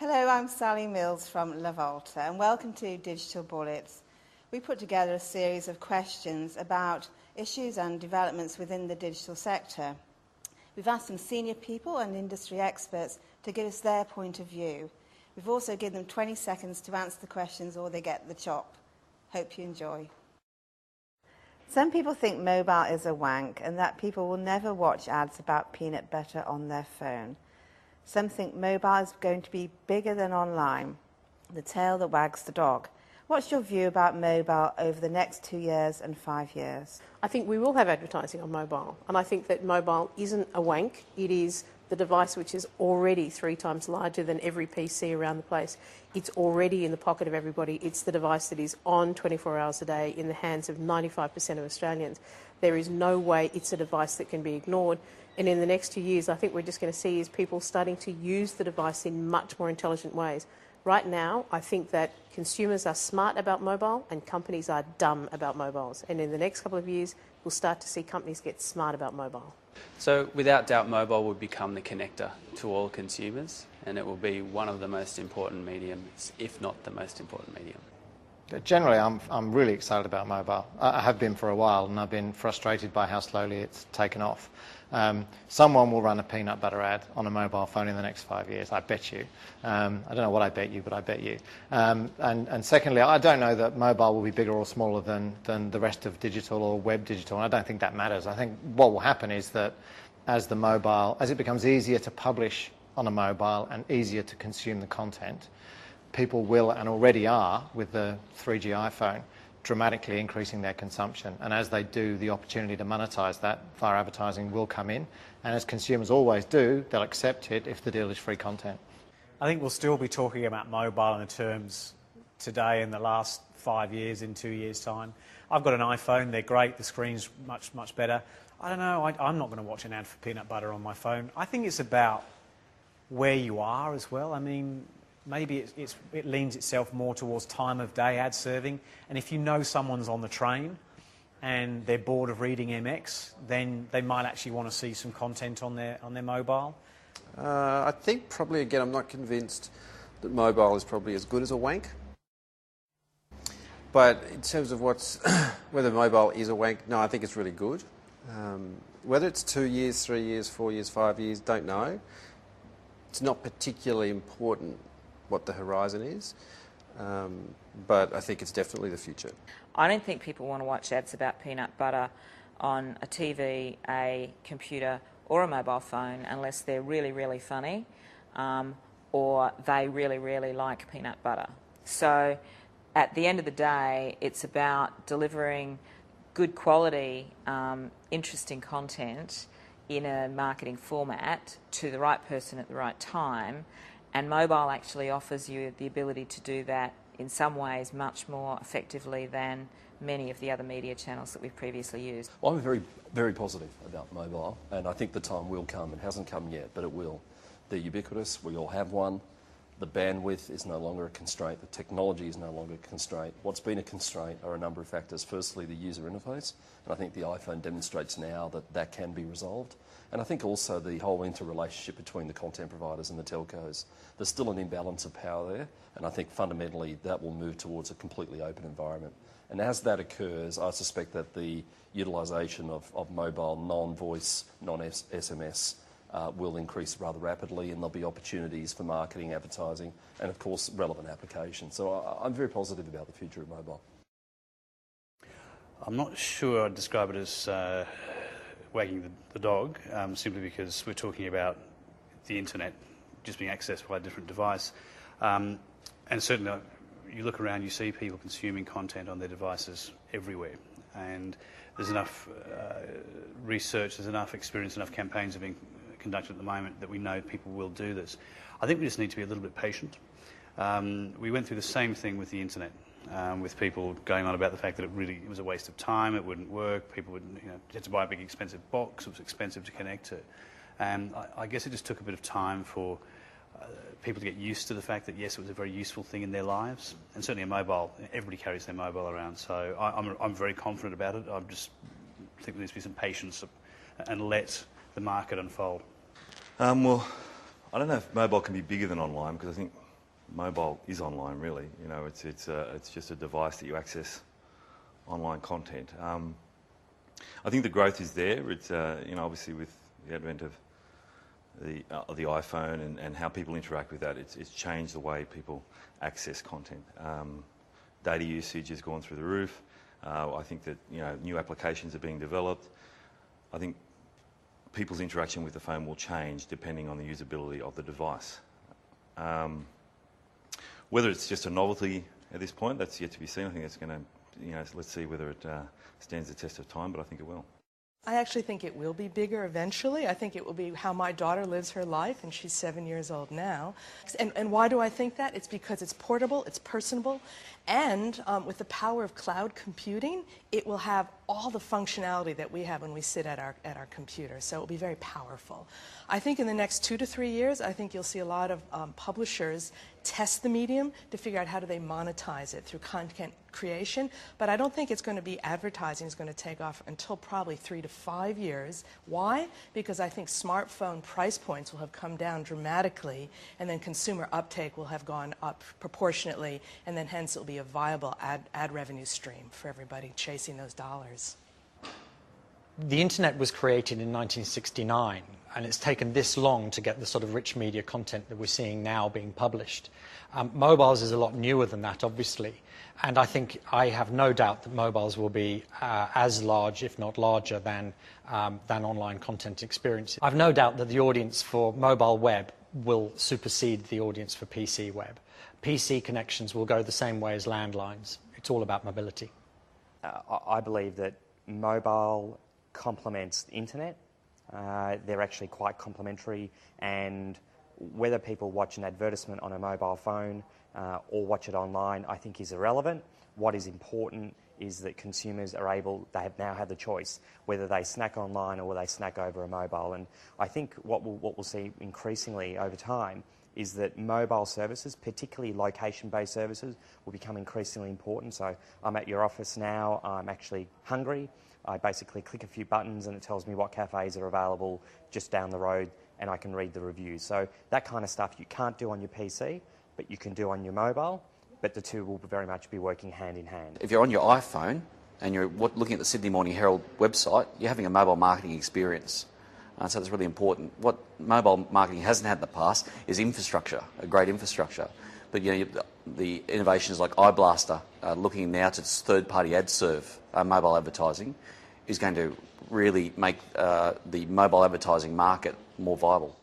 Hello, I'm Sally Mills from La Volta, and welcome to Digital Bullets. We put together a series of questions about issues and developments within the digital sector. We've asked some senior people and industry experts to give us their point of view. We've also given them 20 seconds to answer the questions or they get the chop. Hope you enjoy. Some people think mobile is a wank and that people will never watch ads about peanut butter on their phone. Some think mobile is going to be bigger than online, the tail that wags the dog. What's your view about mobile over the next 2 years and 5 years? I think we will have advertising on mobile, and I think that mobile isn't a wank. It is the device which is already 3 times larger than every PC around the place. It's already in the pocket of everybody. It's the device that is on 24 hours a day in the hands of 95% of Australians. There is no way it's a device that can be ignored. And in the next 2 years, I think we're just going to see is people starting to use the device in much more intelligent ways. Right now, I think that consumers are smart about mobile and companies are dumb about mobiles. And in the next couple of years, we'll start to see companies get smart about mobile. So without doubt, mobile will become the connector to all consumers, and it will be one of the most important mediums, if not the most important medium. Generally, I'm really excited about mobile. I have been for a while, and I've been frustrated by how slowly it's taken off. Someone will run a peanut butter ad on a mobile phone in the next 5 years, I bet you. I don't know what I bet you, but I bet you. And secondly, I don't know that mobile will be bigger or smaller than the rest of digital or web digital, and I don't think that matters. I think what will happen is that as it becomes easier to publish on a mobile and easier to consume the content, people will, and already are, with the 3G iPhone, dramatically increasing their consumption. And as they do, the opportunity to monetize that via advertising will come in. And as consumers always do, they'll accept it if the deal is free content. I think we'll still be talking about mobile in the terms today in the last 5 years, in 2 years' time. I've got an iPhone, they're great, the screen's much, much better. I don't know, I'm not going to watch an ad for peanut butter on my phone. I think it's about where you are as well. I mean, maybe it leans itself more towards time of day ad serving, and if you know someone's on the train and they're bored of reading MX, then they might actually want to see some content on their mobile. I think probably, again, I'm not convinced that mobile is probably as good as a wank. But in terms of whether mobile is a wank, no, I think it's really good. Whether it's 2 years, 3 years, 4 years, 5 years, don't know. It's not particularly important what the horizon is, but I think it's definitely the future. I don't think people want to watch ads about peanut butter on a TV, a computer or a mobile phone unless they're really, really funny or they really, really like peanut butter. So at the end of the day, it's about delivering good quality, interesting content in a marketing format to the right person at the right time, and mobile actually offers you the ability to do that in some ways much more effectively than many of the other media channels that we've previously used. Well, I'm very, very positive about mobile, and I think the time will come. It hasn't come yet, but it will. They're ubiquitous, we all have one. The bandwidth is no longer a constraint, the technology is no longer a constraint. What's been a constraint are a number of factors. Firstly, the user interface, and I think the iPhone demonstrates now that that can be resolved. And I think also the whole interrelationship between the content providers and the telcos. There's still an imbalance of power there, and I think fundamentally that will move towards a completely open environment. And as that occurs, I suspect that the utilisation of mobile non-voice, non-SMS will increase rather rapidly, and there'll be opportunities for marketing, advertising, and of course relevant applications. So I'm very positive about the future of mobile. I'm not sure I'd describe it as wagging the dog, simply because we're talking about the internet just being accessed by a different device. And certainly you look around, you see people consuming content on their devices everywhere. And there's enough research, there's enough experience, enough campaigns are being conducted at the moment that we know people will do this. I think we just need to be a little bit patient. We went through the same thing with the internet, with people going on about the fact that it was a waste of time, it wouldn't work, people would had to buy a big expensive box, it was expensive to connect to. And I guess it just took a bit of time for people to get used to the fact that yes, it was a very useful thing in their lives, and certainly a mobile, everybody carries their mobile around, so I'm very confident about it. I just think there needs to be some patience and let the market unfold. Well, I don't know if mobile can be bigger than online, because I think mobile is online, really. You know, it's just a device that you access online content. I think the growth is there. It's you know, obviously with the advent of the iPhone and how people interact with that, it's changed the way people access content. Data usage has gone through the roof. I think that, you know, new applications are being developed. I think people's interaction with the phone will change depending on the usability of the device. Whether it's just a novelty at this point, that's yet to be seen. I think it's going to, you know, let's see whether it stands the test of time, but I think it will. I actually think it will be bigger eventually. I think it will be how my daughter lives her life, and she's 7 years old now. And why do I think that? It's because it's portable, it's personable, and with the power of cloud computing, it will have all the functionality that we have when we sit at our computer. So it will be very powerful. I think in the next 2 to 3 years, I think you'll see a lot of publishers test the medium to figure out how do they monetize it through content creation. But I don't think it's going to be advertising is going to take off until probably 3 to 5 years. Why? Because I think smartphone price points will have come down dramatically, and then consumer uptake will have gone up proportionately, and then hence it will be a viable ad revenue stream for everybody chasing those dollars. The internet was created in 1969, and it's taken this long to get the sort of rich media content that we're seeing now being published. Mobiles is a lot newer than that, obviously, and I have no doubt that mobiles will be as large, if not larger, than online content experiences. I've no doubt that the audience for mobile web will supersede the audience for PC web. PC connections will go the same way as landlines. It's all about mobility. I believe that mobile complements the internet. They're actually quite complementary, and whether people watch an advertisement on a mobile phone or watch it online, I think is irrelevant. What is important is that consumers are they have now had the choice whether they snack online or they snack over a mobile. And I think what we'll see increasingly over time is that mobile services, particularly location-based services, will become increasingly important. So I'm at your office now, I'm actually hungry. I basically click a few buttons and it tells me what cafes are available just down the road, and I can read the reviews. So that kind of stuff you can't do on your PC, but you can do on your mobile, but the two will very much be working hand in hand. If you're on your iPhone and you're looking at the Sydney Morning Herald website, you're having a mobile marketing experience. So that's really important. What mobile marketing hasn't had in the past is infrastructure, a great infrastructure. But you know, the innovations like iBlaster, looking now to third-party ad serve mobile advertising, is going to really make the mobile advertising market more viable.